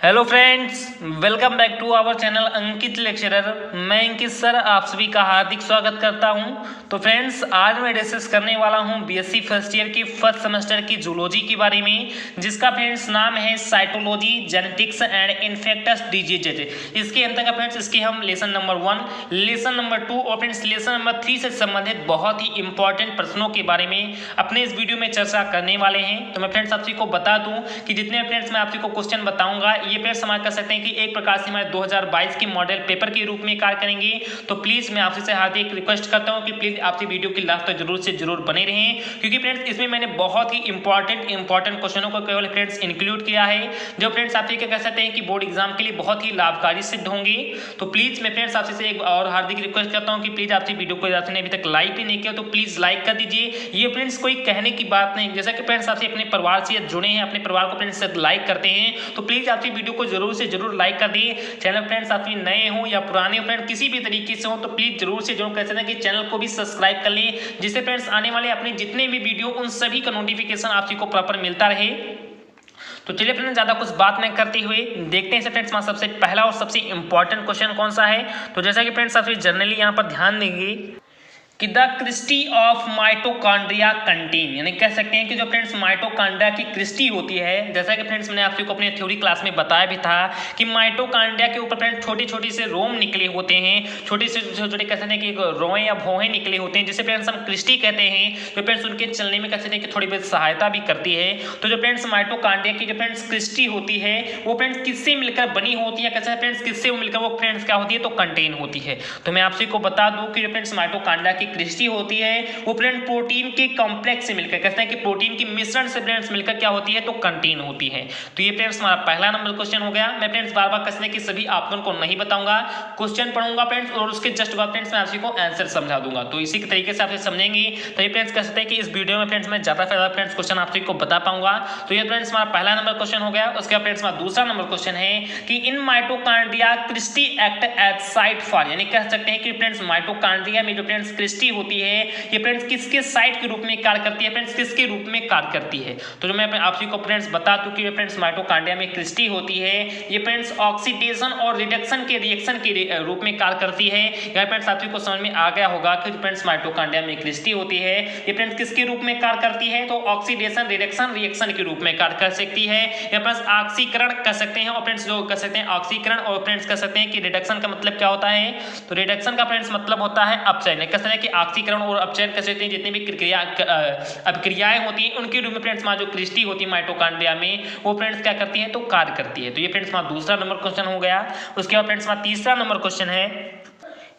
Hello friends, welcome back to our channel Ankit lecturer. मैं Ankit sir आप सभी का हार्दिक स्वागत करता हूं। तो फ्रेंड्स, आज मैं डिस्कस करने वाला हूं बीएससी फर्स्ट ईयर की फर्स्ट सेमेस्टर की जूलॉजी के बारे में, जिसका फ्रेंड्स नाम है cytology, genetics and infectious diseases. इसके अंतर्गत फ्रेंड्स इसके हम लेसन नंबर 1, लेसन नंबर 2 और फ्रेंड्स लेसन नंबर 3 से संबंधित बहुत ही इंपॉर्टेंट प्रश्नों के बारे में अपने इस वीडियो में चर्चा करने वाले हैं। तो मैं फ्रेंड्स आप सभी को बता दूं कि जितने फ्रेंड्स मैं आप सभी को क्वेश्चन बताऊंगा ये फ्रेंड्स समाज कर सकते हैं कि एक प्रकार से हमारे 2022 की मॉडल पेपर के रूप में कार्य करेंगे। तो प्लीज मैं आपसे हार्दिक रिक्वेस्ट करता हूं कि प्लीज आपसे वीडियो की लास्ट तक जरूर से जरूर बने रहें, क्योंकि फ्रेंड्स इसमें मैंने बहुत ही इंपॉर्टेंट क्वेश्चनों को केवल फ्रेंड्स इंक्लूड किया है, जो फ्रेंड्स आप क्या कह सकते हैं कि बोर्ड एग्जाम के लिए बहुत ही लाभकारी सिद्ध होंगे। तो प्लीज मैं फ्रेंड्स आपसे एक और हार्दिक रिक्वेस्ट करता हूं कि प्लीज आपसे वीडियो को आपने अभी तक लाइक भी नहीं किया तो प्लीज लाइक कर दीजिए। ये फ्रेंड्स कोई कहने की बात नहीं, जैसा कि फ्रेंड्स आपसे अपने परिवार से जुड़े हैं, अपने परिवार को फ्रेंड्स लाइक करते हैं, तो प्लीज आपसे वीडियो को जरूर से जरूर लाइक कर दिए। चैनल फ्रेंड्स आप नए हो या पुराने हो फ्रेंड किसी भी तरीके से हो तो प्लीज जरूर से जरूर कह सकते हैं कि चैनल को भी सब्सक्राइब कर लें, जिससे फ्रेंड्स आने वाले अपने जितने भी वीडियो उन सभी का नोटिफिकेशन आप सभी को प्रॉपर मिलता रहे। तो चलिए फ्रेंड्स, ज्यादा कुछ बात नहीं करते हुए देखते हैं फ्रेंड्स हमारा सबसे पहला और सबसे इंपॉर्टेंट क्वेश्चन कौन सा है। तो जैसा कि फ्रेंड्स आप जनरली यहाँ पर ध्यान देंगे कि the cristae of mitochondria contain, यानी कह सकते हैं कि जो फ्रेंड्स माइटोकॉन्ड्रिया की क्रिस्टी होती है, जैसा कि फ्रेंड्स मैंने आप सबको अपने थ्योरी क्लास में बताया भी था कि माइटोकॉन्ड्रिया के ऊपर फ्रेंड्स छोटे छोटे से रोम निकले होते हैं, छोटे कह सकते हैं कि रोए या भौहें निकले होते हैं, जिसे फ्रेंड्स हम क्रिस्टी कहते हैं, जो फ्रेंड्स उनके चलने में कह सकते हैं कि थोड़ी बहुत सहायता भी करती है। तो जो फ्रेंड्स माइटोकॉन्ड्रिया की जो फ्रेंड्स क्रिस्टी होती है वो फ्रेंड्स किससे मिलकर बनी होती है, कैसे हैं फ्रेंड्स किससे मिलकर वो फ्रेंड्स क्या होती है, तो कंटेन होती है। तो मैं आप सबको बता दूं कि जो फ्रेंड्स माइटोकॉन्ड्रिया की क्रिस्टी होती है वो फ्रेंड प्रोटीन के कॉम्प्लेक्स से मिलकर, कहते हैं कि प्रोटीन की मिश्रण से फ्रेंड्स मिलकर क्या होती है, तो कंटेन होती है। तो ये फ्रेंड्स हमारा पहला नंबर क्वेश्चन हो गया। मैं फ्रेंड्स बार बार कहते हैं कि सभी आप लोगों को नहीं बताऊंगा, क्वेश्चन पढ़ूंगा फ्रेंड्स और उसके जस्ट बाद फ्रेंड्स मैं आप सबको आंसर समझा दूंगा। तो इसी के तरीके से आप समझेंगे तो ये फ्रेंड्स कह सकते हैं कि इस वीडियो में फ्रेंड्स मैं ज्यादा से ज्यादा फ्रेंड्स क्वेश्चन आप सबको बता पाऊंगा। तो ये फ्रेंड्स हमारा पहला नंबर क्वेश्चन हो गया। उसके बाद फ्रेंड्स हमारा दूसरा नंबर क्वेश्चन है कि in mitochondria cristae act as site for, यानी कह सकते हैं कि फ्रेंड्स माइटोकॉन्ड्रिया में जो फ्रेंड्स क्रिस्टी होती है ये फ्रेंड्स किसके साइट के रूप में कार्य करती है, फ्रेंड्स किसके रूप में कार्य करती है। तो जो मैं आप सभी को फ्रेंड्स बता दूं कि फ्रेंड्स माइटोकॉन्ड्रिया में क्रिस्टी होती है ये फ्रेंड्स ऑक्सीडेशन और रिडक्शन के रिएक्शन के रूप में कार्य करती है। यहाँ फ्रेंड्स आप सभी को समझ में आ गया होगा कि फ्रेंड्स माइटोकॉन्ड्रिया में क्रिस्टी होती है ये फ्रेंड्स किसके रूप में कार्य करती है, तो ऑक्सीडेशन रिडक्शन रिएक्शन के रूप में कार्य कर सकती है, या फ्रेंड्स ऑक्सीकरण कर सकते हैं। और फ्रेंड्स जो कर सकते हैं ऑक्सीकरण और फ्रेंड्स कर सकते हैं कि रिडक्शन का मतलब क्या होता है, तो रिडक्शन का फ्रेंड्स मतलब होता है अपचयन, कह सकते हैं कि ऑक्सीकरण और अपचयन कर सकते हैं जितनी भी अभिक्रियाएं होती हैं उनके रूप में फ्रेंड्स जो क्रिस्टी होती है माइटोकॉन्ड्रिया में वो फ्रेंड्स क्या करती है, तो कार्य करती है। तो ये फ्रेंड्स दूसरा नंबर क्वेश्चन हो गया। उसके बाद फ्रेंड्स तीसरा नंबर क्वेश्चन है,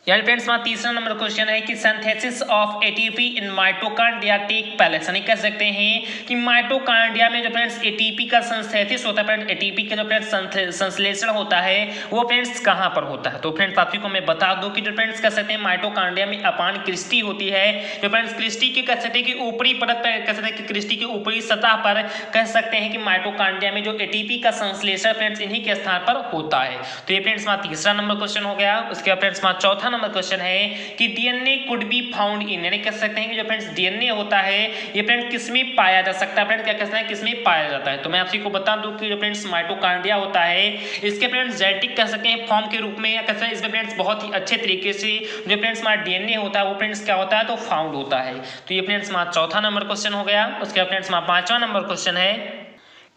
यानी फ्रेंड्स हमारा तीसरा नंबर क्वेश्चन है कि synthesis of ATP in mitochondria take place, यानी कह सकते हैं कि माइटोकॉन्ड्रिया में जो फ्रेंड्स एटीपी का सिंथेसिस होता है, फ्रेंड्स एटीपी का जो फ्रेंड्स संश्लेषण होता है वो फ्रेंड्स कहां पर होता है। तो फ्रेंड्स आप को मैं बता दूं कि जो फ्रेंड्स कह सकते हैं माइटोकॉन्ड्रिया में अपान क्रिस्टी होती है, जो फ्रेंड्स क्रिस्टी के कह सकते हैं कि ऊपरी परत पर, कह सकते हैं कि क्रिस्टी के ऊपरी सतह पर कह सकते हैं कि माइटोकॉन्ड्रिया में जो एटीपी का संश्लेषण फ्रेंड्स इन्हीं के स्थान पर होता है। तो ये फ्रेंड्स हमारा तीसरा नंबर क्वेश्चन हो गया। उसके बाद फ्रेंड्स हमारा चौथा नंबर क्वेश्चन है कि DNA could be found in, यानी कह सकते हैं कि जो फ्रेंड्स डीएनए होता है ये फ्रेंड्स किसमें पाया जा सकता है, फ्रेंड्स क्या कहते हैं किसमें पाया जाता है। तो मैं आपको बता दूं कि जो फ्रेंड्स माइटोकॉन्ड्रिया होता है इसके फ्रेंड्स जेनेटिक कह सकते हैं फॉर्म के रूप में, या कह सकते हैं इसमें फ्रेंड्स बहुत ही अच्छे तरीके से जो फ्रेंड्स हमारा डीएनए होता है वो फ्रेंड्स क्या होता है, तो फाउंड होता है। तो ये फ्रेंड्स हमारा चौथा नंबर क्वेश्चन हो गया। उसके बाद फ्रेंड्स हमारा पांचवा नंबर क्वेश्चन है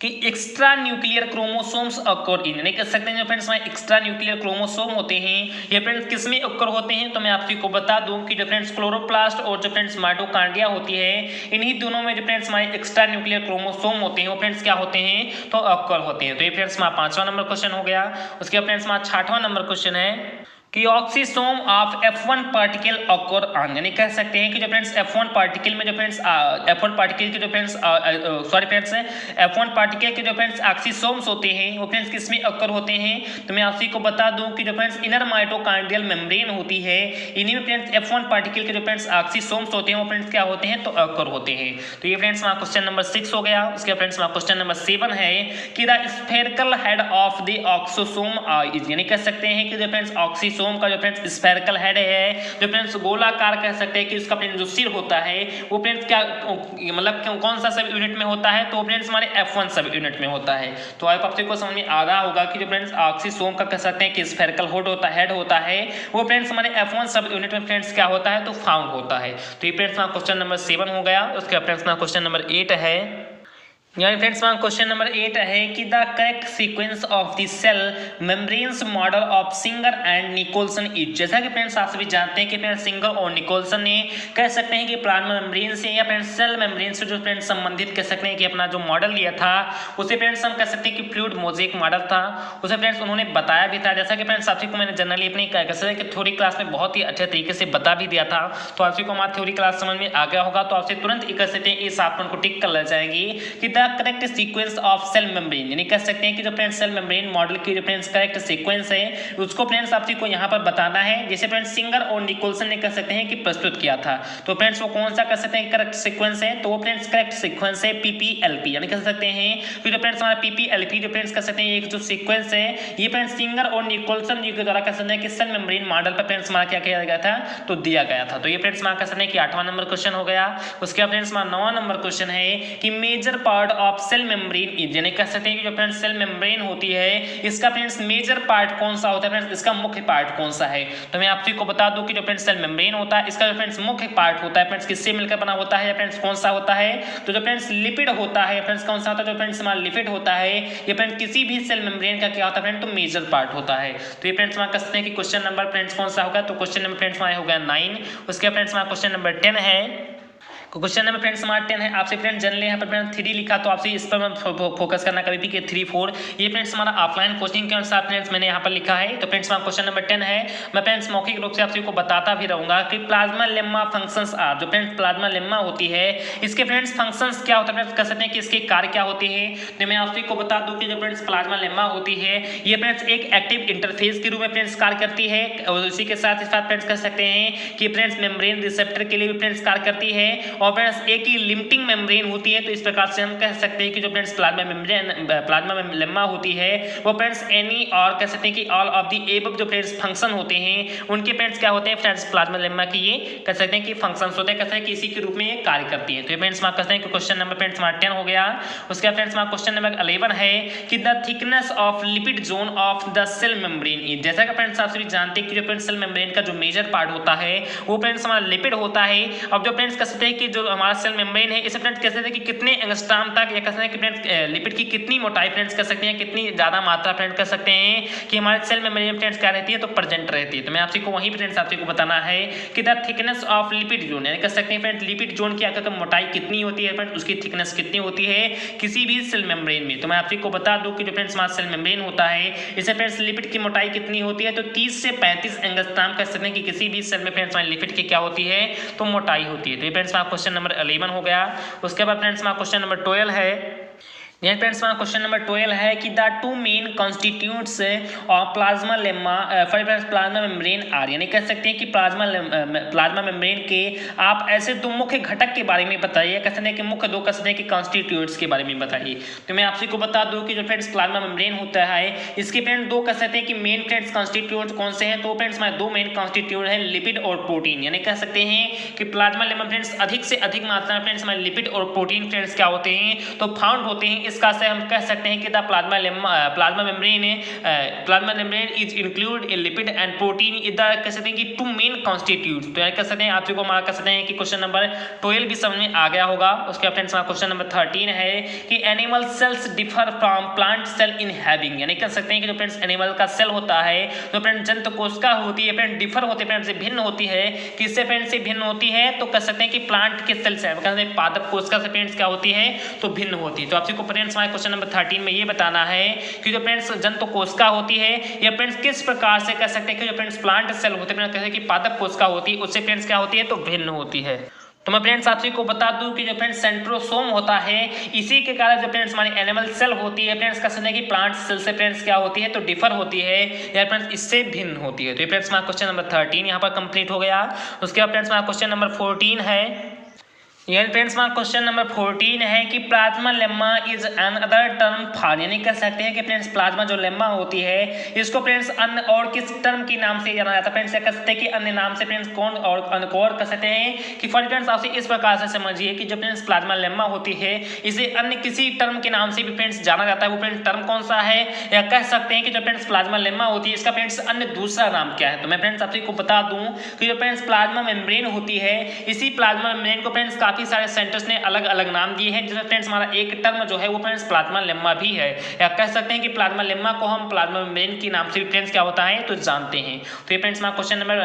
कि एक्स्ट्रा न्यूक्लियर क्रोमोसोम्स अकर इन, यानी कह सकते हैं जो फ्रेंड्स हमारे एक्स्ट्रा न्यूक्लियर क्रोमोसोम होते हैं ये फ्रेंड्स किसमें अकर होते हैं। तो मैं आप सभी को बता दूं कि जो फ्रेंड्स क्लोरोप्लास्ट और जो फ्रेंड्स माइटोकॉन्ड्रिया होती है इन्हीं दोनों में जो फ्रेंड्स हमारे एक्स्ट्रा न्यूक्लियर क्रोमोसोम होते हैं वो फ्रेंड्स क्या होते हैं, तो अकर होते हैं। तो ये फ्रेंड्स हमारा पांचवा नंबर क्वेश्चन हो गया। उसके बाद फ्रेंड्स हमारा छठवां नंबर क्वेश्चन है कि oxysome of F1 particle occur on, यानी कह सकते हैं कि जो फ्रेंड्स F1 पार्टिकल में जो फ्रेंड्स F1 पार्टिकल के जो फ्रेंड्स F1 पार्टिकल के जो फ्रेंड्स ऑक्सीसोम्स होते हैं वो फ्रेंड्स किसमें अकर होते हैं। तो मैं आप सभी को बता दूं कि जो फ्रेंड्स इनर माइटोकॉन्ड्रियल मेम्ब्रेन होती है इन्हीं में फ्रेंड्स F1 पार्टिकल के जो फ्रेंड्स ऑक्सीसोम्स होते हैं वो फ्रेंड्स क्या होते हैं, तो अकर होते हैं। तो ये फ्रेंड्स हमारा क्वेश्चन नंबर 6 हो गया। उसके फ्रेंड्स हमारा क्वेश्चन नंबर 7 है कि the spherical head of the oxysome, यानी कह सकते हैं कि जो फ्रेंड्स ऑक्सीसोम ऑक्सीसोम का जो फ्रेंड्स स्फेरिकल हेड है, जो फ्रेंड्स गोलाकार कह सकते हैं कि उसका फ्रेंड्स जो सिर होता है वो फ्रेंड्स क्या मतलब कौन सा सब यूनिट में होता है, तो फ्रेंड्स हमारे F1 सब यूनिट में होता है। तो आप आपको समझ में आ रहा होगा कि जो फ्रेंड्स ऑक्सीसोम का कह सकते हैं कि स्फेरिकल हेड होता है वो फ्रेंड्स हमारे F1 सब यूनिट में फ्रेंड्स क्या होता है, तो फाउंड होता है। तो ये फ्रेंड्स क्वेश्चन नंबर 7 हो गया। उसके फ्रेंड्स क्वेश्चन नंबर 8 है, यानी फ्रेंड्स क्वेश्चन नंबर 8 है कि the correct sequence of the cell membranes model of Singer and Nicolson is. जैसा कि फ्रेंड्स आप सभी जानते हैं कि फ्रेंड्स सिंगर और निकोलसन ने कह सकते हैं कि प्लाज्मा मेम्ब्रेन से या फ्रेंड्स सेल मेम्ब्रेन से जो फ्रेंड्स संबंधित कह सकते हैं कि अपना जो मॉडल लिया था उसे फ्रेंड्स हम कह सकते हैं कि फ्लूइड मोज़ेक मॉडल था। उसे फ्रेंड्स उन्होंने बताया भी था, जैसा कि फ्रेंड्स आप को मैंने जनरली अपनी कह सकते हैं कि थ्योरी क्लास में बहुत ही अच्छे तरीके से बता भी दिया था। तो आप को हमारा थ्योरी क्लास समझ में आ गया होगा, तो आपसे तुरंत कह सकते हैं इस ऑप्शन को टिक कर ले जाएंगी कि the correct sequence of cell membrane, यानी कह सकते हैं कि जो फ्रेंड्स सेल मेम्ब्रेन मॉडल की जो फ्रेंड्स करेक्ट सीक्वेंस है उसको फ्रेंड्स आप को यहाँ पर बताना है, जैसे फ्रेंड्स सिंगर और निकोलसन ने कह सकते हैं कि प्रस्तुत किया था। तो फ्रेंड्स वो कौन सा कह सकते हैं करेक्ट सीक्वेंस है, तो वो फ्रेंड्स करेक्ट सीक्वेंस है PPLP, यानी कह सकते हैं कि जो फ्रेंड्स हमारा PPLP जो फ्रेंड्स कह सकते हैं एक जो सीक्वेंस है ये फ्रेंड्स सिंगर और निकोलसन जी के द्वारा कह सकते हैं कि सेल मेम्ब्रेन मॉडल पर फ्रेंड्स हमारा क्या किया गया था, तो दिया गया था। तो ये फ्रेंड्स हमारा कह सकते हैं कि 8वां नंबर क्वेश्चन हो गया। उसके बाद फ्रेंड्स हमारा 9वां नंबर क्वेश्चन है कि major part of cell membrane is, यानी कह सकते हैं कि जो फ्रेंड्स सेल मेम्ब्रेन होती है इसका फ्रेंड्स मेजर पार्ट कौन सा होता है, फ्रेंड्स इसका मुख्य पार्ट कौन सा है। तो मैं आप सभी को बता दूं कि जो फ्रेंड्स सेल मेम्ब्रेन होता है इसका जो फ्रेंड्स मुख्य पार्ट होता है फ्रेंड्स किससे मिलकर बना होता है, या फ्रेंड्स कौन सा होता है, तो जो फ्रेंड्स लिपिड होता है। फ्रेंड्स कौन सा होता है, जो फ्रेंड्स हमारा लिपिड होता है ये फ्रेंड्स किसी भी सेल मेम्ब्रेन का क्या होता है फ्रेंड्स, तो मेजर पार्ट होता है। तो ये फ्रेंड्स हमारा कह सकते हैं कि क्वेश्चन नंबर फ्रेंड्स कौन सा होगा, तो क्वेश्चन नंबर फ्रेंड्स हमारा हो गया 9। उसके फ्रेंड्स हमारा क्वेश्चन नंबर 10 है। क्वेश्चन नंबर फ्रेंड्स हमारा 10 है। आपसे फ्रेंड्स जनरली यहाँ पर फ्रेंड्स 3 लिखा, तो आपसे इस पर फोकस करना कभी भी कि 3 4 ये फ्रेंड्स हमारा ऑफलाइन कोचिंग के अनुसार फ्रेंड्स मैंने यहाँ पर लिखा है। तो फ्रेंड्स हमारा क्वेश्चन नंबर 10 है। मैं फ्रेंड्स मौखिक रूप से आप सभी को बताता भी रहूंगा कि प्लाज्मा लेम्मा फंक्शंस आर, जो फ्रेंड्स प्लाज्मा लेम्मा होती है इसके फ्रेंड्स फंक्शंस क्या होता है, फ्रेंड्स कह सकते हैं कि इसके कार्य क्या होते हैं। तो मैं आप सभी को बता दूं कि जो फ्रेंड्स प्लाज्मा लेम्मा होती है ये फ्रेंड्स एक एक्टिव इंटरफेस के रूप में फ्रेंड्स कार्य करती है, और इसी के साथ फ्रेंड्स कह सकते हैं कि फ्रेंड्स मेम्ब्रेन रिसेप्टर के लिए भी फ्रेंड्स कार्य करती है, और फ्रेंड्स एक ही लिमिटिंग मेम्ब्रेन होती है। तो इस प्रकार से हम कह सकते हैं कि जो फ्रेंड्स प्लाज्मा लेम्मा होती है वो फ्रेंड्स एनी और कह सकते हैं कि ऑल ऑफ द एबव जो फ्रेंड्स फंक्शन होते हैं उनके फ्रेंड्स क्या होते हैं, फ्रेंड्स प्लाज्मा लेम्मा की ये कह सकते हैं कि फंक्शंस होते हैं, कहते हैं कि इसी के रूप में ये कार्य करती है। तो फ्रेंड्स कहते हैं कि क्वेश्चन नंबर फ्रेंड्स 10 हो गया। उसके बाद फ्रेंड्स क्वेश्चन नंबर 11 है कि the thickness of lipid zone of the cell membrane is. जैसा कि फ्रेंड्स आप सभी जानते हैं कि जो फ्रेंड्स सेल मेम्ब्रेन का जो मेजर पार्ट होता है वो फ्रेंड्स हमारा लिपिड होता है। अब जो फ्रेंड्स कह सकते हैं कि जो हमारा सेल मेम्ब्रेन है इसे फ्रेंड्स कह सकते हैं कि कितने एंगस्ट्रॉम तक, या कह सकते हैं कि फ्रेंड्स लिपिड की कितनी मोटाई फ्रेंड्स कह सकते हैं, कितनी ज्यादा मात्रा फ्रेंड्स कह सकते हैं कि हमारे सेल मेम्ब्रेन फ्रेंड्स क्या रहती है, तो प्रेजेंट रहती है। तो मैं आपसे को वही फ्रेंड्स आपसे को बताना है कि the thickness of lipid zone, यानी कह सकते हैं फ्रेंड्स लिपिड जोन की आकर मोटाई कितनी होती है, फ्रेंड्स उसकी थिकनेस कितनी होती है किसी भी सेल मेम्ब्रेन में। तो मैं आपसे को बता दूं कि जो फ्रेंड्स हमारा सेल मेम्ब्रेन होता है इसे फ्रेंड्स लिपिड की मोटाई कितनी होती है, तो 30 से 35 एंगस्ट्रॉम कह सकते हैं कि किसी भी सेल में फ्रेंड्स हमारी लिपिड की क्या होती है, तो मोटाई होती है। तो फ्रेंड्स क्वेश्चन नंबर 11 हो गया। उसके बाद फ्रेंड्स क्वेश्चन नंबर 12 है। यहाँ फ्रेंड्स क्वेश्चन नंबर 12 है कि the 2 main constitutes of plasmalemma for plasma membrane are, यानी कह सकते हैं कि प्लाज्मा मेम्ब्रेन के आप ऐसे 2 मुख्य घटक के बारे में बताइए, कह सकते हैं कि मुख्य 2 कह सकते हैं कि कॉन्स्टिट्यूट्स के बारे में बताइए। तो मैं आपसे को बता दूं कि जो फ्रेंड्स प्लाज्मा मेम्ब्रेन होता है इसके फ्रेंड्स 2 कह सकते हैं कि मेन फ्रेंड्स कॉन्स्टिट्यूट्स कौन से हैं, तो फ्रेंड्स हमारे 2 मेन कॉन्स्टिट्यूट हैं लिपिड और प्रोटीन। यानी कह सकते हैं कि प्लाज्मा लेम्मा फ्रेंड्स अधिक से अधिक मात्रा में फ्रेंड्स हमारे लिपिड और प्रोटीन फ्रेंड्स क्या होते हैं, तो फाउंड होते हैं। इसका से हम कह सकते हैं कि the plasma membrane is include in lipid and protein is the कह सकते हैं कि 2 मेन कॉन्स्टिट्यूट्स। तो कह सकते हैं आप को हमारा कह सकते हैं कि क्वेश्चन नंबर 12 भी समझ में आ गया होगा। उसके फ्रेंड्स क्वेश्चन नंबर 13 है कि animal cells differ from plant cell in having, यानी कह सकते हैं कि जो फ्रेंड्स एनिमल का सेल होता है तो फ्रेंड्स जंतु कोशिका होती है फ्रेंड्स डिफर होते हैं फ्रेंड्स से भिन्न होती है। किससे फ्रेंड्स से भिन्न होती है, तो कह सकते हैं कि प्लांट के सेल से कहते हैं पादप कोशिका से फ्रेंड्स क्या होती है, तो भिन्न होती है। तो आपको फ्रेंड्स हमारे क्वेश्चन नंबर 13 में ये बताना है कि जो फ्रेंड्स जंतु कोशिका होती है या फ्रेंड्स किस प्रकार से कह सकते हैं कि जो फ्रेंड्स प्लांट सेल होते हैं कहते हैं कि पादप कोशिका होती है उससे फ्रेंड्स क्या होती है, तो भिन्न होती है। तो मैं फ्रेंड्स आप सभी को बता दूं कि जो फ्रेंड्स सेंट्रोसोम होता है इसी के कारण जो फ्रेंड्स हमारी एनिमल सेल होती है फ्रेंड्स कह सकते हैं कि प्लांट सेल से फ्रेंड्स क्या होती है, तो डिफर होती है या फ्रेंड्स इससे भिन्न होती है। तो फ्रेंड्स हमारा क्वेश्चन नंबर 13 यहाँ पर कंप्लीट हो गया। उसके बाद फ्रेंड्स हमारा क्वेश्चन नंबर 14 है। यानी फ्रेंड्स हमारा क्वेश्चन नंबर 14 है कि plasma lemma is an other term for, यानी कह सकते हैं कि फ्रेंड्स प्लाज्मा जो लेम्मा होती है इसको फ्रेंड्स अन्य और किस टर्म के नाम से जाना जाता है। फ्रेंड्स कह सकते हैं कि अन्य नाम से फ्रेंड्स कौन और कह सकते हैं कि फॉर फ्रेंड्स आपसे इस प्रकार से समझिए कि जो फ्रेंड्स प्लाज्मा लेम्मा होती है इसे अन्य किसी टर्म के नाम से भी फ्रेंड्स जाना जाता है। वो फ्रेंड्स टर्म कौन सा है, या कह सकते हैं कि जो फ्रेंड्स प्लाज्मा लेम्मा होती है इसका फ्रेंड्स अन्य दूसरा नाम क्या है। तो मैं फ्रेंड्स आपको बता दूं कि जो फ्रेंड्स प्लाज्मा मेम्ब्रेन होती है इसी प्लाज्मा मेम्ब्रेन को फ्रेंड्स काफी सारे साइंटिस्ट ने अलग अलग नाम दिए हैं, जिसमें फ्रेंड्स हमारा एक टर्म जो है वो फ्रेंड्स प्लाज्मा लेम्मा भी है, या कह सकते हैं कि प्लाज्मा लेम्मा को हम प्लाज्मा मेम्ब्रेन के नाम से भी फ्रेंड्स क्या होता है तो जानते हैं। तो ये फ्रेंड्स हमारा क्वेश्चन नंबर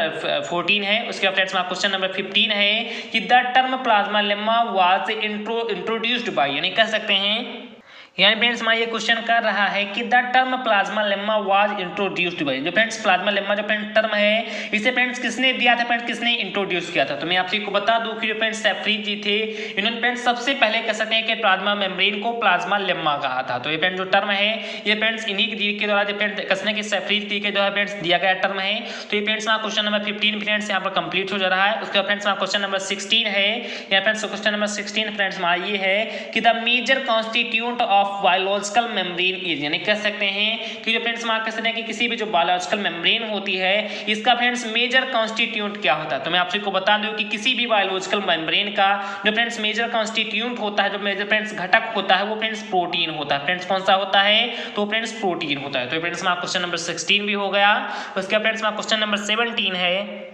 14 है। उसके बाद फ्रेंड्स हमारा क्वेश्चन नंबर 15 है कि the term plasma lemma was introduced by, यानी कह सकते हैं यानी फ्रेंड्स हमारा ये क्वेश्चन कर रहा है कि the term plasma lemma was introduced by, जो फ्रेंड्स प्लाज्मा लेम्मा जो फ्रेंड्स टर्म है इसे फ्रेंड्स किसने दिया था, फ्रेंड्स किसने इंट्रोड्यूस किया था। तो मैं आपसे को बता दूं कि जो फ्रेंड्स सेफ्री जी थे इन्होंने फ्रेंड्स सबसे पहले कह सकते हैं कि प्लाज्मा मेम्ब्रेन को प्लाज्मा लेम्मा कहा था। तो ये फ्रेंड्स जो टर्म है ये फ्रेंड्स इन्हीं के द्वारा जो फ्रेंड्स कसने की सेफ्री जी के द्वारा फ्रेंड्स दिया गया टर्म है। तो ये फ्रेंड्स हमारा क्वेश्चन नंबर 15 फ्रेंड्स यहाँ पर कंप्लीट हो जा रहा है। उसके बाद फ्रेंड्स हमारा क्वेश्चन नंबर 16 है। यहाँ फ्रेंड्स क्वेश्चन नंबर 16 फ्रेंड्स हमारा ये है कि the major constituent of biological membrane is, यानी कह सकते हैं कि जो फ्रेंड्स हमारा कह सकते हैं कि किसी भी जो बायोलॉजिकल मेम्ब्रेन होती है इसका फ्रेंड्स मेजर कॉन्स्टिट्यूएंट क्या होता है। तो मैं आपसे को बता दूं कि किसी भी बायोलॉजिकल मेम्ब्रेन का जो फ्रेंड्स मेजर कॉन्स्टिट्यूएंट होता है, जो मेजर फ्रेंड्स घटक होता है वो फ्रेंड्स प्रोटीन होता है। फ्रेंड्स कौन सा होता है तो फ्रेंड्स प्रोटीन होता है। तो फ्रेंड्स हमारा क्वेश्चन नंबर 16 भी हो गया। उसके बाद फ्रेंड्स हमारा क्वेश्चन नंबर 17 है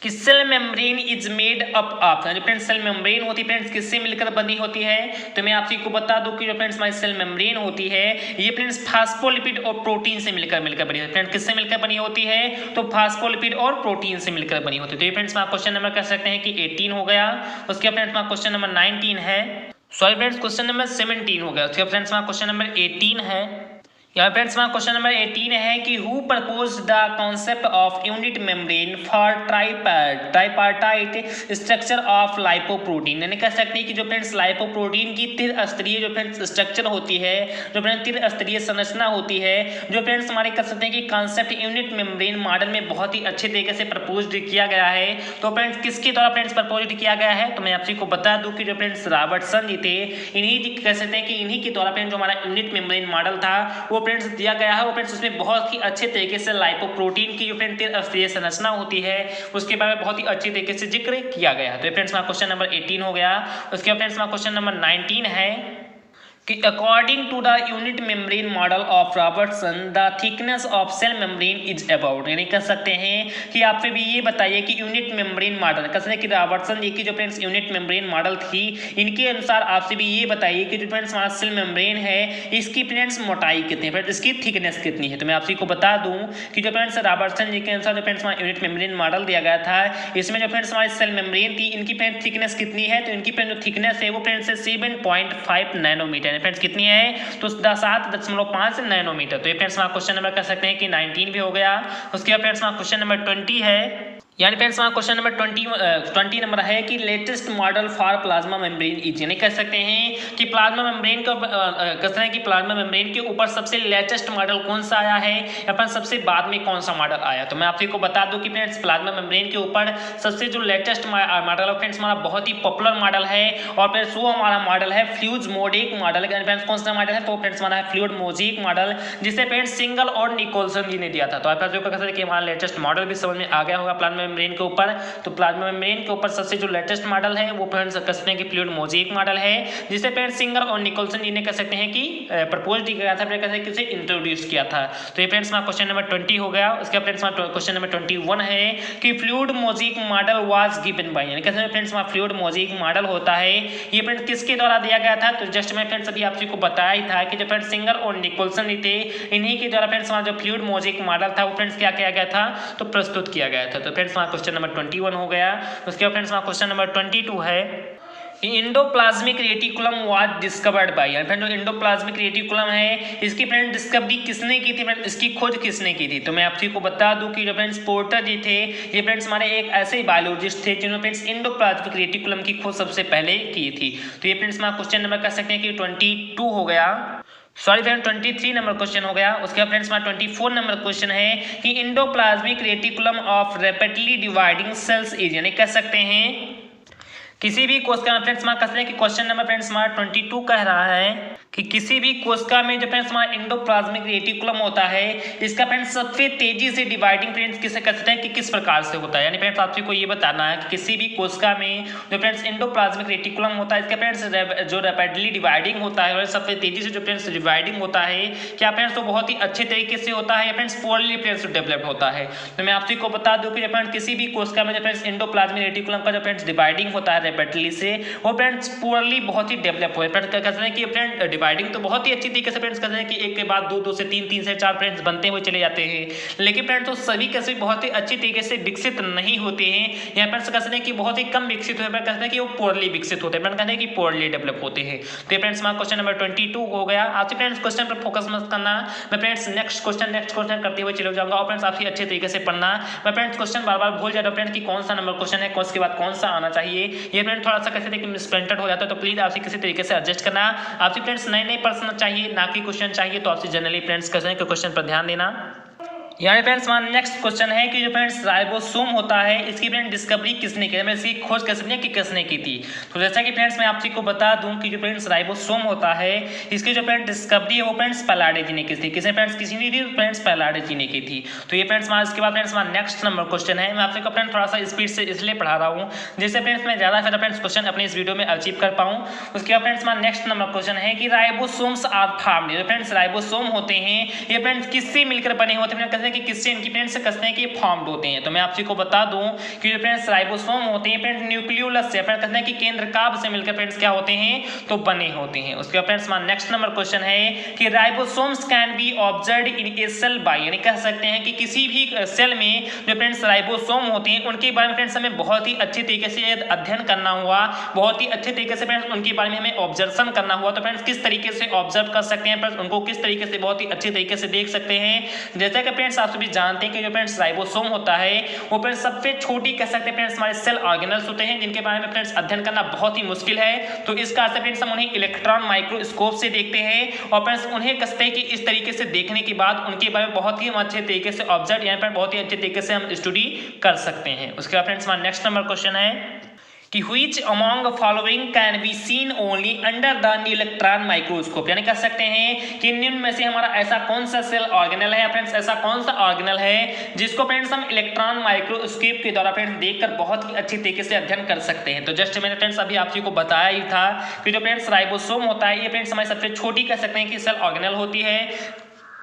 कि cell membrane is made up of, जो फ्रेंड्स सेल मेम्ब्रेन होती है फ्रेंड्स किससे मिलकर बनी होती है। तो मैं आपको को बता दूं कि जो फ्रेंड्स हमारी सेल मेम्ब्रेन होती है ये फ्रेंड्स फास्फोलिपिड और प्रोटीन से मिलकर बनी होती है। फ्रेंड्स किससे मिलकर बनी होती है तो फास्फोलिपिड और प्रोटीन से मिलकर बनी होती है। तो ये फ्रेंड्स हमारा क्वेश्चन नंबर कह सकते हैं कि 18 हो गया। उसके फ्रेंड्स हमारा क्वेश्चन नंबर 19 है, सॉरी फ्रेंड्स क्वेश्चन नंबर 17 हो गया। उसके फ्रेंड्स हमारा क्वेश्चन नंबर 18 है। यहाँ फ्रेंड्स हमारा क्वेश्चन नंबर 18 है कि who proposed the concept of unit membrane for tripartite structure of lipoprotein, यानी कह सकते हैं कि जो फ्रेंड्स लाइपोप्रोटीन की त्रिस्तरीय जो फ्रेंड्स स्ट्रक्चर होती है, जो फ्रेंड्स त्रिस्तरीय संरचना होती है, जो फ्रेंड्स हमारे कह सकते हैं कि कॉन्सेप्ट यूनिट मेम्ब्रेन मॉडल में बहुत ही अच्छे तरीके से प्रपोज्ड किया गया है। तो फ्रेंड्स किसके द्वारा फ्रेंड्स प्रपोज्ड किया गया है तो मैं आपसे को बता दूं कि जो फ्रेंड्स रॉबर्टसन जी थे इन्हीं कह सकते हैं कि इन्हीं के द्वारा फ्रेंड्स जो हमारा यूनिट मेम्ब्रेन मॉडल था वो फ्रेंड्स दिया गया है। वो फ्रेंड्स उसमें बहुत ही अच्छे तरीके से लाइपोप्रोटीन की जो फ्रेंड्स त्रिस्तरीय संरचना होती है उसके बारे में बहुत ही अच्छी तरीके से जिक्र किया गया है। तो फ्रेंड्स हमारा क्वेश्चन नंबर 18 हो गया। उसके बाद फ्रेंड्स हमारा क्वेश्चन नंबर 19 है कि according to the unit membrane model of Robertson the thickness of cell membrane is about, यानी कह सकते हैं कि आपसे भी ये बताइए कि यूनिट मेम्ब्रेन मॉडल कह सकते हैं कि रॉबर्टसन जी की जो फ्रेंड्स यूनिट मेम्ब्रेन मॉडल थी इनके अनुसार आपसे भी ये बताइए कि जो फ्रेंड्स हमारा सेल मेम्ब्रेन है इसकी फ्रेंड्स मोटाई कितनी है, फ्रेंड्स इसकी थिकनेस कितनी है। तो मैं आपसे को बता दूं कि जो फ्रेंड्स रॉबर्टसन जी के अनुसार जो फ्रेंड्स हमारा यूनिट मेम्ब्रेन मॉडल दिया गया था इसमें जो फ्रेंड्स हमारी सेल मेम्ब्रेन थी इनकी फ्रेंड्स थिकनेस कितनी है तो इनकी फ्रेंड्स जो थिकनेस है वो फ्रेंड्स 7.5 नैनोमीटर, फ्रेंड्स कितनी है तो 7.5 नैनोमीटर। तो ये फ्रेंड्स हमारा क्वेश्चन नंबर कह सकते हैं कि 19 भी हो गया। उसके बाद फ्रेंड्स हमारा क्वेश्चन नंबर 20 है, यानी फ्रेंड्स हमारा क्वेश्चन नंबर 20 नंबर है कि latest model for plasma membrane is, यानी कह सकते हैं कि प्लाज्मा मेम्ब्रेन को कहते हैं कि प्लाज्मा मेम्ब्रेन के ऊपर सबसे लेटेस्ट मॉडल कौन सा आया है या फिर सबसे बाद में कौन सा मॉडल आया। तो मैं आपको को बता दूं कि फ्रेंड्स प्लाज्मा मेम्ब्रेन के ऊपर सबसे जो लेटेस्ट मॉडल है फ्रेंड्स हमारा बहुत ही पॉपुलर मॉडल है और फ्रेंड्स वो हमारा मॉडल है फ्लूइड मोजेक मॉडल। फ्रेंड्स कौन सा मॉडल है तो फ्रेंड्स हमारा है फ्लूइड मोजेक मॉडल, जिसे फ्रेंड्स सिंगल और निकोलसन जी ने दिया था। तो आप जो कह सकते हैं कि हमारा लेटेस्ट मॉडल भी समझ में आ गया होगा प्लाज्मा मेम्ब्रेन के ऊपर। तो प्लाज्मा मेम्ब्रेन के ऊपर सबसे जो लेटेस्ट मॉडल है वो फ्रेंड्स कह सकते हैं कि फ्लूइड मोजेक मॉडल है, जिसे फ्रेंड्स सिंगर और निकोलसन जी ने कह सकते हैं कि प्रपोज किया था, कह सकते हैं कि उसे इंट्रोड्यूस किया था। तो ये फ्रेंड्स हमारा क्वेश्चन नंबर 20 हो गया। उसके बाद फ्रेंड्स हमारा क्वेश्चन नंबर 21 है कि fluid mosaic model was given by, यानी कहते हैं फ्रेंड्स हमारा फ्लूइड मोजेक मॉडल होता है ये फ्रेंड्स किसके द्वारा दिया गया था। तो जस्ट मैं फ्रेंड्स अभी आपको बताया ही था कि जो फ्रेंड्स सिंगर और निकोलसन जी थे इन्हीं के द्वारा फ्रेंड्स हमारा जो फ्लूइड मोजेक मॉडल था वो फ्रेंड्स क्या किया गया था तो प्रस्तुत किया गया था। तो फ्रेंड्स हमारा क्वेश्चन नंबर 21 हो गया। उसके बाद फ्रेंड्स हमारा क्वेश्चन नंबर 22 है endoplasmic reticulum was discovered by, यानी फ्रेंड जो इंडोप्लाज्मिक रेटिकुलम है इसकी फ्रेंड डिस्कवरी किसने की थी, फ्रेंड इसकी खोज किसने की थी। तो मैं आपको को बता दूं कि जो फ्रेंड्स पोर्टर जी थे ये फ्रेंड्स हमारे एक ऐसे बायोलॉजिस्ट थे जिन्होंने फ्रेंड्स इंडोप्लाज्मिक रेटिकुलम की खोज सबसे पहले की थी। तो ये फ्रेंड्स हमारा क्वेश्चन नंबर कह सकते हैं कि 22 हो गया, सॉरी फ्रेंड 23 नंबर क्वेश्चन हो गया। उसके बाद फ्रेंड्स हमारा 24 नंबर क्वेश्चन है कि endoplasmic reticulum of rapidly dividing cells is, यानी कह सकते हैं किसी भी कोशिका में फ्रेंड्स हमारा कहते हैं कि क्वेश्चन नंबर फ्रेंड्स हमारा 22 कह रहा है कि किसी भी कोशिका में जो फ्रेंड्स हमारा एंडोप्लाज्मिक रेटिकुलम होता है, इसका फ्रेंड्स सबसे तेजी से डिवाइडिंग फ्रेंड्स किसे कहते हैं कि किस प्रकार से होता है। यानी फ्रेंड्स आपसे को ये बताना है कि किसी भी कोशिका में जो फ्रेंड्स एंडोप्लाज्मिक रेटिकुलम होता है, इसका फ्रेंड्स जो रैपिडली डिवाइडिंग होता है और सबसे तेजी से जो फ्रेंड्स डिवाइडिंग होता है, क्या फ्रेंड्स वो बहुत ही अच्छे तरीके से होता है या फ्रेंड्स पुअरली फ्रेंड्स डेवलप्ड होता है। तो मैं आपसे को बता दूं कि फ्रेंड्स किसी भी कोशिका में जो फ्रेंड्स एंडोप्लाज्मिक रेटिकुलम का जो फ्रेंड्स डिवाइडिंग होता है रैपिडली से, वो फ्रेंड्स पुअरली बहुत ही डेवलप हो फ्रेंड्स कहते हैं कि फ्रेंड डिवाइडिंग तो बहुत ही अच्छी तरीके से फ्रेंड्स कहते हैं कि एक के बाद दो, दो से तीन, तीन से चार फ्रेंड्स बनते हुए चले जाते हैं, लेकिन फ्रेंड्स तो सभी कैसे बहुत ही अच्छी तरीके से विकसित नहीं होते हैं। यहाँ फ्रेंड्स कहते हैं कि बहुत ही कम विकसित होते हैं, कहते हैं कि वो पुअरली विकसित होते हैं, फ्रेंड्स कहते हैं कि पुअरली डेवलप होते हैं। तो फ्रेंड्स हमारा क्वेश्चन नंबर 22 हो गया। आपसे फ्रेंड्स क्वेश्चन पर फोकस मत करना, मैं फ्रेंड्स नेक्स्ट क्वेश्चन करते हुए चले जाऊंगा और फ्रेंड्स आपसे अच्छे तरीके से पढ़ना। मैं फ्रेंड्स क्वेश्चन बार बार भूल जाता हूं फ्रेंड्स कि कौन सा नंबर क्वेश्चन है, उसके बाद कौन सा आना चाहिए। ये फ्रेंड्स थोड़ा सा कैसे मिसप्रिंटेड हो जाता है, तो प्लीज आपसे किसी तरीके से एडजस्ट करना। आपसे फ्रेंड्स नए प्रश्न चाहिए, ना कि क्वेश्चन चाहिए, तो आपसे जनरली फ्रेंड्स कैसे क्वेश्चन पर ध्यान देना। यानी फ्रेंड्स हमारा नेक्स्ट क्वेश्चन है कि जो फ्रेंड्स राइबोसोम होता है, इसकी फ्रेंड डिस्कवरी किसने की, मतलब इसकी खोज किसने की थी। तो जैसा कि फ्रेंड्स मैं आपसे को बता दूं कि जो फ्रेंड्स राइबोसोम होता है, इसकी जो फ्रेंड डिस्कवरी है वो फ्रेंड्स पैलाडे जी ने की थी। किसने फ्रेंड्स किसी ने थी, फ्रेंड्स पैलाडे जी ने की थी। तो ये फ्रेंड्स हमारा इसके बाद फ्रेंड्स हमारा नेक्स्ट नंबर क्वेश्चन है। मैं आपसे को फ्रेंड थोड़ा सा स्पीड से इसलिए पढ़ा रहा हूँ जिससे फ्रेंड्स मैं ज़्यादा फायदा फ्रेंड्स क्वेश्चन अपने इस वीडियो में अचीव कर पाऊँ। उसके बाद फ्रेंड्स हमारा नेक्स्ट नंबर क्वेश्चन है कि राइबोसोम्स आर फॉर्म्ड, जो फ्रेंड्स राइबोसोम होते हैं ये फ्रेंड्स किससे मिलकर बने होते हैं, कहते हैं कि किससे इनकी फ्रेंड्स से कहते हैं कि फॉर्म्ड होते हैं। तो मैं आपसे को बता दूं कि जो फ्रेंड्स राइबोसोम होते हैं फ्रेंड्स न्यूक्लियोलस से फ्रेंड्स कहते हैं कि केंद्रकाभ से मिलकर फ्रेंड्स क्या होते हैं, तो बने होते हैं। उसके बाद फ्रेंड्स हमारा नेक्स्ट नंबर क्वेश्चन है कि ribosomes can be observed in a cell by, यानी कह सकते हैं कि किसी भी सेल में जो फ्रेंड्स राइबोसोम होते हैं उनके बारे में फ्रेंड्स हमें बहुत ही अच्छे तरीके से अध्ययन करना हुआ, बहुत ही अच्छे तरीके से फ्रेंड्स उनके बारे में हमें ऑब्जर्वेशन करना हुआ। तो फ्रेंड्स किस तरीके से ऑब्जर्व कर सकते हैं, फ्रेंड्स उनको किस तरीके से बहुत ही अच्छे तरीके से देख सकते हैं। जैसा कि फ्रेंड्स आप सभी जानते हैं कि जो फ्रेंड्स राइबोसोम होता है वो फ्रेंड्स सबसे छोटी कह सकते हैं फ्रेंड्स हमारे सेल ऑर्गेनल्स होते हैं जिनके बारे में फ्रेंड्स अध्ययन करना बहुत ही मुश्किल है। तो इस कारण से फ्रेंड्स हम उन्हें इलेक्ट्रॉन माइक्रोस्कोप से देखते हैं और फ्रेंड्स उन्हें कहते हैं कि इस तरीके से देखने के बाद उनके बारे में बहुत ही अच्छे तरीके से ऑब्जर्व यहाँ पर बहुत ही अच्छे तरीके से हम स्टडी कर सकते हैं। उसके बाद फ्रेंड्स हमारा नेक्स्ट नंबर क्वेश्चन है कि which among the following can be seen only under the electron microscope, यानी कह सकते हैं कि निम्न में से हमारा ऐसा कौन सा सेल ऑर्गेनल है फ्रेंड्स, ऐसा कौन सा ऑर्गेनल है जिसको फ्रेंड्स हम इलेक्ट्रॉन माइक्रोस्कोप के द्वारा फ्रेंड्स देखकर बहुत ही अच्छी तरीके से अध्ययन कर सकते हैं। तो जस्ट मैंने फ्रेंड्स अभी आप को बताया ही था कि जो फ्रेंड्स राइबोसोम होता है ये फ्रेंड्स हमारी सबसे छोटी कह सकते हैं कि सेल ऑर्गेनल होती है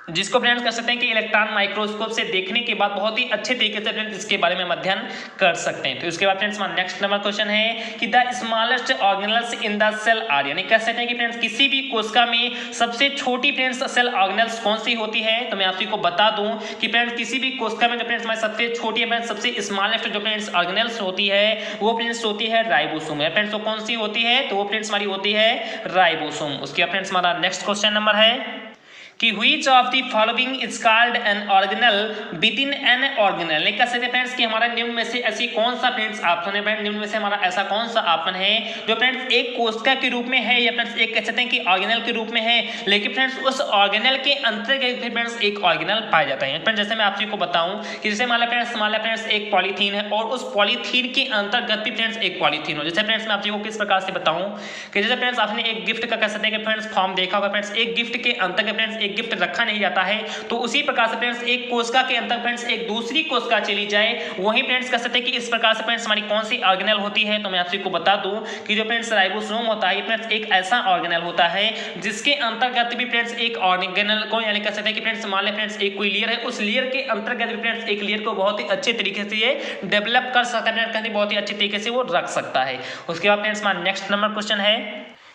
जिसको फ्रेंड्स कह सकते हैं कि इलेक्ट्रॉन माइक्रोस्कोप से देखने के बाद बहुत ही अच्छे तरीके से फ्रेंड्स इसके बारे में अध्ययन कर सकते हैं। तो इसके बाद फ्रेंड्स हमारा नेक्स्ट नंबर क्वेश्चन है कि the smallest organelles in the cell are, यानी कह सकते हैं कि फ्रेंड्स किसी भी कोशिका में सबसे छोटी फ्रेंड्स सेल ऑर्गेनल्स कौन सी होती है। तो मैं आपको बता दूं कि फ्रेंड्स किसी भी कोशिका में जो फ्रेंड्स हमारी सबसे छोटी है फ्रेंड्स सबसे स्मॉलेस्ट जो फ्रेंड्स ऑर्गेनल्स होती है वो फ्रेंड्स होती है राइबोसोम है फ्रेंड्स। वो कौन सी होती है, तो वो फ्रेंड्स हमारी होती है राइबोसोम। उसके बाद फ्रेंड्स हमारा नेक्स्ट क्वेश्चन नंबर है कि which of the following is called an organelle within an organelle, नहीं कह सकते फ्रेंड्स कि हमारा निम्न में से ऐसी कौन सा फ्रेंड्स ऑप्शन है, फ्रेंड्स निम्न में से हमारा ऐसा कौन सा ऑप्शन है जो फ्रेंड्स एक कोशिका के रूप में है या फ्रेंड्स एक कह सकते हैं कि ऑर्गेनल के रूप में है, लेकिन फ्रेंड्स उस ऑर्गेनल के अंतर्गत फ्रेंड्स एक ऑर्गेनल पाया जाता है। फ्रेंड्स जैसे मैं आप को बताऊं कि जैसे मान लो फ्रेंड्स एक पॉलीथीन है और उस पॉलीथीन के अंतर्गत भी फ्रेंड्स एक पॉलीथीन हो। जैसे फ्रेंड्स मैं आपको किस प्रकार से बताऊं कि जैसे फ्रेंड्स आपने एक गिफ्ट का कह सकते हैं कि फ्रेंड्स फॉर्म देखा होगा, फ्रेंड्स एक गिफ्ट के अंतर्गत फ्रेंड्स एक गिफ्ट रखा नहीं जाता है, तो उसी प्रकार से फ्रेंड्स एक कोशिका के अंदर फ्रेंड्स एक दूसरी कोशिका चली जाए वही फ्रेंड्स कह सकते हैं कि इस प्रकार से फ्रेंड्स हमारी कौन सी ऑर्गेनल होती है। तो मैं आपको बता दूं कि जो फ्रेंड्स राइबोसोम होता है ये फ्रेंड्स एक ऐसा ऑर्गेनल होता है जिसके अंतर्गत भी फ्रेंड्स एक ऑर्गेनल को यानी कह सकते हैं कि फ्रेंड्स मान लें फ्रेंड्स एक कोई लेयर है, उस लेयर के अंतर्गत भी फ्रेंड्स एक लेयर को बहुत ही अच्छे तरीके से ये डेवलप कर सकता है, कहते हैं बहुत ही अच्छे तरीके से वो रख सकता है। उसके बाद फ्रेंड्स हमारा नेक्स्ट नंबर क्वेश्चन है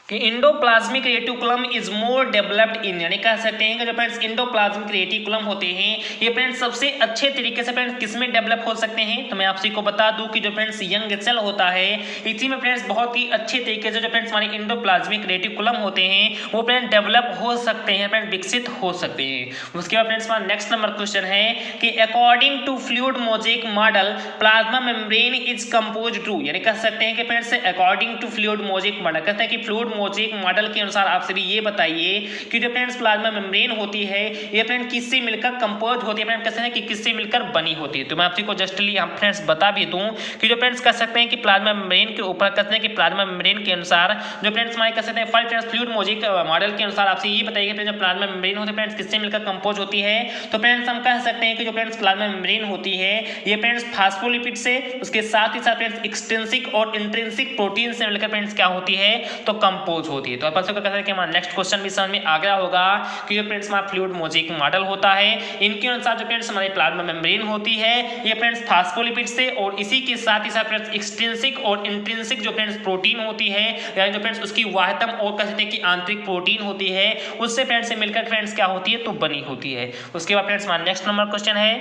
कि endoplasmic reticulum is more developed in, यानी कह सकते हैं कि जो फ्रेंड्स एंडोप्लाज्मिक रेटिकुलम होते हैं ये फ्रेंड्स सबसे अच्छे तरीके से फ्रेंड्स किसमें डेवलप हो सकते हैं। तो मैं आपसे को बता दूं कि जो फ्रेंड्स यंग सेल होता है इसी में फ्रेंड्स बहुत ही अच्छे तरीके से जो फ्रेंड्स हमारे एंडोप्लाज्मिक रेटिकुलम होते हैं वो फ्रेंड्स डेवलप हो सकते हैं, फ्रेंड्स विकसित हो सकते हैं। उसके बाद फ्रेंड्स हमारा नेक्स्ट नंबर क्वेश्चन है कि according to fluid mosaic model plasma membrane is composed to, यानी कह सकते हैं कि friends according to fluid mosaic model कहते हैं कि फ्लूइड मोज़ेक मॉडल के अनुसार आप सभी ये बताइए कि जो फ्रेंड्स प्लाज्मा मेम्ब्रेन होती है ये फ्रेंड किससे मिलकर कंपोज होती है, फ्रेंड कैसे है कि किससे मिलकर बनी होती है। तो मैं आपको जस्टली यहाँ फ्रेंड्स बता भी दूँ कि जो फ्रेंड्स कह सकते हैं कि प्लाज्मा मेम्ब्रेन के ऊपर कहते हैं कि प्लाज्मा मेम्ब्रेन के अनुसार जो फ्रेंड्स हमारे कह सकते हैं फ्रेंड्स फ्लूइड मोज़ेक मॉडल के अनुसार आपसे ये बताइए कि जो प्लाज्मा मेम्ब्रेन होती है फ्रेंड्स किससे मिलकर कंपोज होती है। तो फ्रेंड्स हम कह सकते हैं कि जो फ्रेंड्स प्लाज्मा मेम्ब्रेन होती है ये फ्रेंड्स फास्फोलिपिड से, उसके साथ ही साथ फ्रेंड्स एक्सट्रिंसिक और इंट्रिंसिक प्रोटीन से मिलकर फ्रेंड्स क्या होती है तो कंपोज होती है। तो आप कहते हैं कि हमारा नेक्स्ट क्वेश्चन भी समझ में आ गया होगा कि जो फ्रेंड्स हमारा फ्लूइड मोज़ेक मॉडल होता है इनके अनुसार जो फ्रेंड्स हमारी प्लाज्मा मेम्ब्रेन होती है ये फ्रेंड्स फास्फोलिपिड से और इसी के साथ ही साथ फ्रेंड्स एक्सट्रिंसिक और इंट्रिंसिक जो फ्रेंड्स प्रोटीन होती है यानी जो फ्रेंड्स उसकी वाहतम और कह सकते हैं कि आंतरिक प्रोटीन होती है उससे फ्रेंड्स से मिलकर फ्रेंड्स क्या होती है तो बनी होती है। उसके बाद फ्रेंड्स हमारा नेक्स्ट नंबर क्वेश्चन है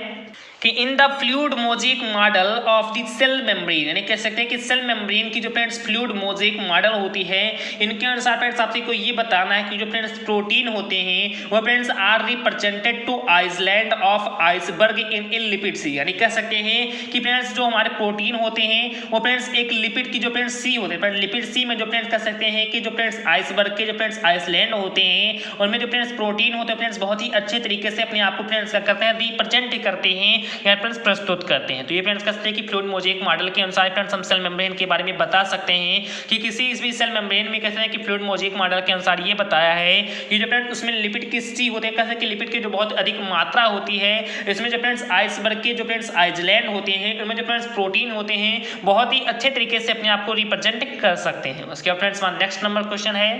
कि in the fluid mosaic model of the cell membrane, यानी कह सकते हैं कि सेल मेम्ब्रेन की जो फ्रेंड्स फ्लूइड मोज़ेक मॉडल होती है इनके अनुसार फ्रेंड्स आपसे को ये बताना है कि जो फ्रेंड्स प्रोटीन होते हैं वो friends are represented to island of iceberg in lipid sea, यानी कह सकते हैं कि फ्रेंड्स जो हमारे प्रोटीन होते हैं वो फ्रेंड्स एक लिपिड की जो फ्रेंड्स सी होते हैं लिपिड सी में जो फ्रेंड्स कह सकते हैं कि जो फ्रेंड्स आइसबर्ग के जो फ्रेंड्स आइसलैंड होते हैं उनमें जो फ्रेंड्स प्रोटीन होते हैं फ्रेंड्स बहुत ही अच्छे तरीके से अपने आप को फ्रेंड्स क्या करते हैं रिप्रेजेंट करते हैं या फ्रेंड्स प्रस्तुत करते हैं। तो ये फ्रेंड्स कहते हैं कि फ्लूइड मोज़ेक मॉडल के अनुसार फ्रेंड्स हम सेल मेम्ब्रेन के बारे में बता सकते हैं कि किसी भी सेल मेम्ब्रेन में कहते हैं कि फ्लूइड मोज़ेक मॉडल के अनुसार ये बताया है कि जो फ्रेंड्स उसमें लिपिड की सी होते हैं कहते हैं कि लिपिड की जो बहुत अधिक मात्रा होती है इसमें जो फ्रेंड्स आइसबर्ग के जो फ्रेंड्स आइसलैंड होते हैं उनमें जो फ्रेंड्स प्रोटीन होते हैं बहुत ही अच्छे तरीके से अपने आप को रिप्रेजेंट कर सकते हैं। उसके बाद फ्रेंड्स हमारा नेक्स्ट नंबर क्वेश्चन है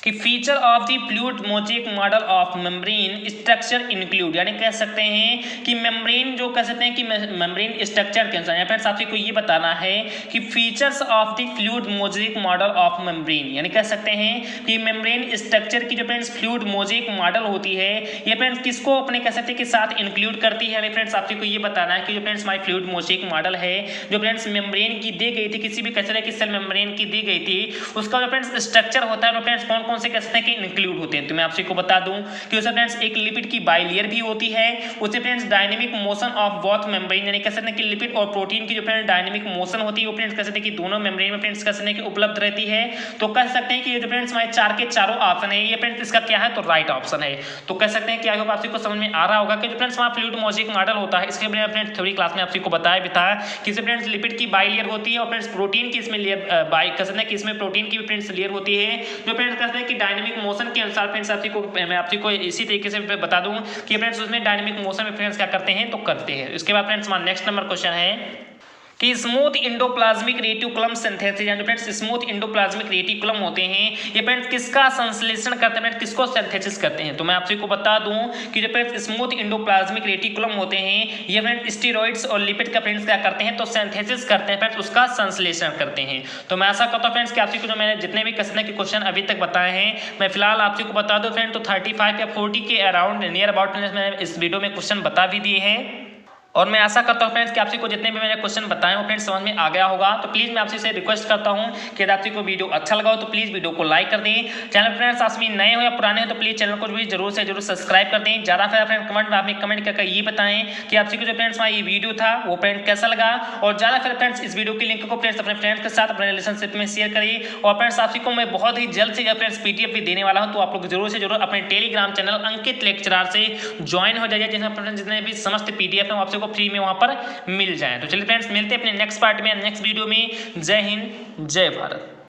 कि feature of the fluid mosaic model of membrane structure include, यानी कह सकते हैं कि मेम्ब्रेन जो कह सकते हैं कि मेम्ब्रेन स्ट्रक्चर के अनुसार फ्रेंड्स आपको ये बताना है कि features of the fluid mosaic model of membrane, यानी कह सकते हैं कि मेम्ब्रेन स्ट्रक्चर की जो फ्रेंड्स फ्लूइड मोज़ेक मॉडल होती है ये फ्रेंड्स किसको अपने कह सकते हैं कि साथ इंक्लूड करती है। यानी फ्रेंड्स आपको ये बताना है कि जो फ्रेंड्स हमारी फ्लूइड मोज़ेक मॉडल है जो फ्रेंड्स मेम्ब्रेन की दी गई थी किसी भी कह सकते हैं कि सेल मेम्ब्रेन की दी गई थी उसका जो फ्रेंड्स स्ट्रक्चर होता है वो फ्रेंड्स कौन से कह सकते हैं कि इंक्लूड होते हैं। तो मैं आपसे को बता दूं कि उसमें फ्रेंड्स एक लिपिड की बाइलेयर भी होती है, उससे friends dynamic motion of both membrane, यानी कह सकते हैं कि लिपिड और प्रोटीन की जो फ्रेंड्स डायनेमिक मोशन होती है वो फ्रेंड्स कह सकते हैं कि दोनों मेम्ब्रेन में फ्रेंड्स कह सकते हैं कि उपलब्ध रहती है। तो कह सकते हैं कि ये जो फ्रेंड्स हमारे चार के चारों ऑप्शन है ये फ्रेंड्स इसका क्या है तो राइट ऑप्शन है। तो कह सकते हैं कि आई होप आपको समझ में आ रहा होगा कि जो फ्रेंड्स हमारा फ्लूइड मोज़ेक मॉडल होता है इसके बारे में फ्रेंड्स थ्योरी क्लास में आपको बताया भी था कि फ्रेंड्स लिपिड की बाइलेयर होती है और फ्रेंड्स प्रोटीन की इसमें लेयर बाई कह सकते हैं कि इसमें प्रोटीन की भी फ्रेंड्स लेयर होती है जो फ्रेंड्स कहते हैं कि डायनेमिक मोशन के अनुसार फ्रेंड्स मैं आपको इसी तरीके से बता दूं कि फ्रेंड्स उसमें डायनेमिक मोशन में फ्रेंड्स क्या करते हैं तो करते हैं। इसके बाद फ्रेंड्स हमारा नेक्स्ट नंबर क्वेश्चन है कि स्मूथ इंडोप्लाज्मिक रेटिकुलम सिंथेसिस, यानी फ्रेंड्स स्मूथ इंडोप्लाज्मिक रेटिकुलम होते हैं ये फ्रेंड्स किसका संश्लेषण करते हैं, किसको सिंथेसिस करते हैं। तो मैं आपको बता दूं कि जो फ्रेंड्स स्मूथ इंडोप्लाज्मिक रेटिकुलम होते हैं ये फ्रेंड्स स्टेरॉइड्स और लिपिड का फ्रेंड्स क्या करते हैं तो सिंथेसिस करते हैं फ्रेंड्स उसका संश्लेषण करते हैं। तो मैं ऐसा करता हूँ फ्रेंड्स कि आपको जो मैंने जितने भी क्वेश्चन अभी तक बताए हैं मैं फिलहाल आपको बता दूं फ्रेंड तो 35 या 40 के अराउंड नियर अबाउट मैंने इस वीडियो में क्वेश्चन बता भी दिए हैं और मैं आशा करता हूँ फ्रेंड्स कि आपको जितने भी मैंने क्वेश्चन बताए हो फ्रेंड्स समझ में आ गया होगा। तो प्लीज़ मैं आपसे रिक्वेस्ट करता हूँ कि अगर आपको वीडियो अच्छा लगा हो तो प्लीज़ वीडियो को लाइक कर दें। चैनल फ्रेंड्स आप नए हो या पुराने हो तो प्लीज़ चैनल को भी जरूर से जरूर सब्सक्राइब कर दें। ज़्यादा फिर फ्रेंड कमेंट में आपने कमेंट करके ये बताएं कि आपको जो फ्रेंड्स ये वीडियो था वो फ्रेंड कैसा लगा और ज़्यादा फिर फ्रेंड्स इस वीडियो की लिंक को फ्रेंड्स अपने फ्रेंड्स के साथ अपने रिलेशनशिप में शेयर करिए। और फ्रेंड्स आपको मैं बहुत ही जल्द से फ्रेंड्स PDF भी देने वाला हूँ तो आप लोग जरूर से जरूर अपने टेलीग्राम चैनल अंकित लेक्चरर से ज्वाइन हो जाइए जिसमें फ्रेंड्स जितने भी समस्त PDF है वो आपको फ्री में वहाँ पर मिल जाए। तो चलिए फ्रेंड्स मिलते हैं अपने नेक्स्ट पार्ट में नेक्स्ट वीडियो में। जय हिंद जय भारत।